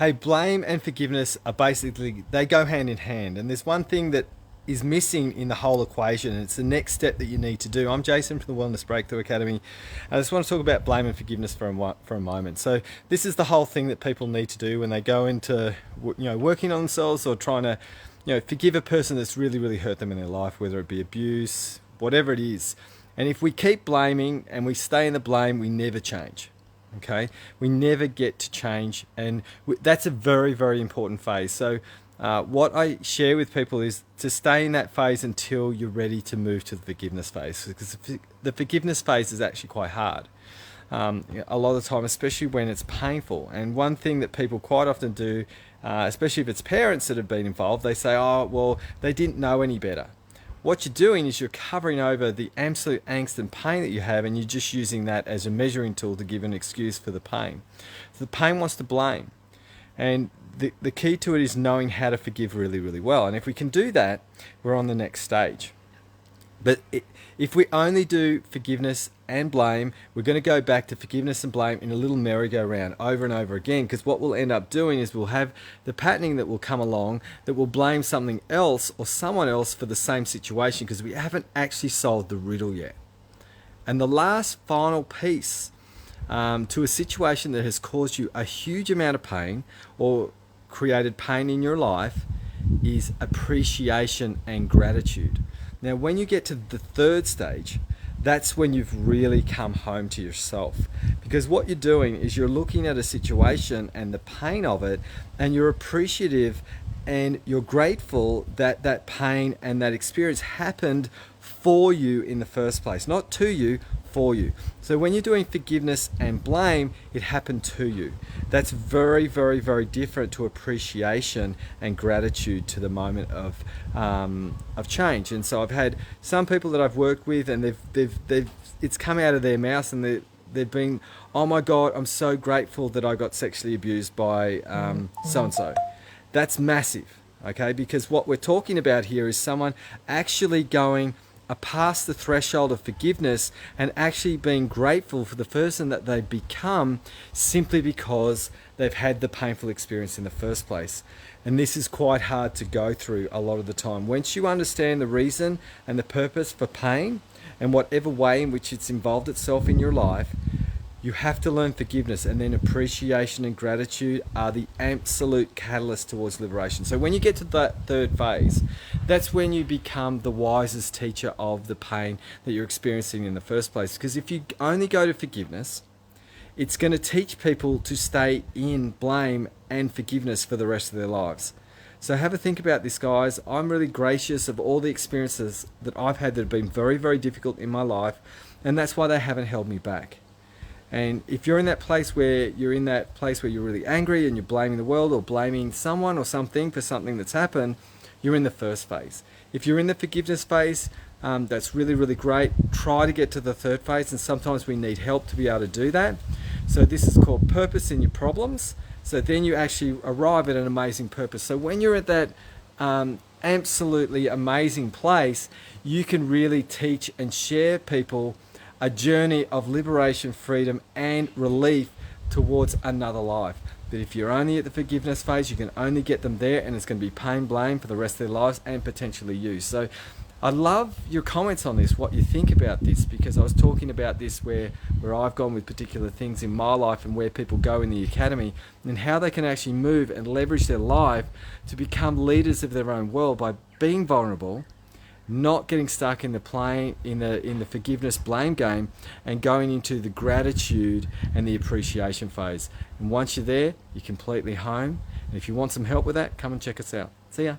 Hey, blame and forgiveness are basically, they go hand in hand. And there's one thing that is missing in the whole equation, and it's the next step that you need to do. I'm Jason from the Wellness Breakthrough Academy. I just want to talk about blame and forgiveness for a moment. So this is the whole thing that people need to do when they go into, working on themselves or trying to, forgive a person that's really, really hurt them in their life, whether it be abuse, whatever it is. And if we keep blaming and we stay in the blame, we never change. Okay, we never get to change, and that's a very, very important phase. So what I share with people is to stay in that phase until you're ready to move to the forgiveness phase, because the forgiveness phase is actually quite hard a lot of the time, especially when it's painful. And one thing that people quite often do, especially if it's parents that have been involved, they say, oh, well, they didn't know any better. What you're doing is you're covering over the absolute angst and pain that you have, and you're just using that as a measuring tool to give an excuse for the pain. So the pain wants to blame. And the key to it is knowing how to forgive really, really well. And if we can do that, we're on the next stage. But if we only do forgiveness and blame, we're going to go back to forgiveness and blame in a little merry-go-round over and over again, because what we'll end up doing is we'll have the patterning that will come along that will blame something else or someone else for the same situation, because we haven't actually solved the riddle yet. And the last final piece to a situation that has caused you a huge amount of pain or created pain in your life is appreciation and gratitude. Now, when you get to the third stage, that's when you've really come home to yourself. Because what you're doing is you're looking at a situation and the pain of it, and you're appreciative and you're grateful that that pain and that experience happened for you in the first place. Not to you, for you. So when you're doing forgiveness and blame, it happened to you. That's very, very, very different to appreciation and gratitude to the moment of change. And so I've had some people that I've worked with, and they've it's come out of their mouth, and they've been, oh my God, I'm so grateful that I got sexually abused by so and so. That's massive, okay? Because what we're talking about here is someone actually going past the threshold of forgiveness and actually being grateful for the person that they've become, simply because they've had the painful experience in the first place. And this is quite hard to go through a lot of the time. Once you understand the reason and the purpose for pain and whatever way in which it's involved itself in your life, you have to learn forgiveness, and then appreciation and gratitude are the absolute catalyst towards liberation. So when you get to that third phase, that's when you become the wisest teacher of the pain that you're experiencing in the first place. Because if you only go to forgiveness, it's going to teach people to stay in blame and forgiveness for the rest of their lives. So have a think about this, guys. I'm really gracious of all the experiences that I've had that have been very, very difficult in my life, and that's why they haven't held me back. And if you're in that place where you're really angry and you're blaming the world or blaming someone or something for something that's happened, you're in the first phase. If you're in the forgiveness phase, that's really, really great. Try to get to the third phase, and sometimes we need help to be able to do that. So this is called purpose in your problems. So then you actually arrive at an amazing purpose. So when you're at that absolutely amazing place, you can really teach and share people a journey of liberation, freedom, and relief towards another life. But if you're only at the forgiveness phase, you can only get them there, and it's going to be pain, blame for the rest of their lives, and potentially you. So I love your comments on this, what you think about this, because I was talking about this where I've gone with particular things in my life and where people go in the academy, and how they can actually move and leverage their life to become leaders of their own world by being vulnerable, not getting stuck in the forgiveness blame game, and going into the gratitude and the appreciation phase. And once you're there, you're completely home. And if you want some help with that, come and check us out. See ya.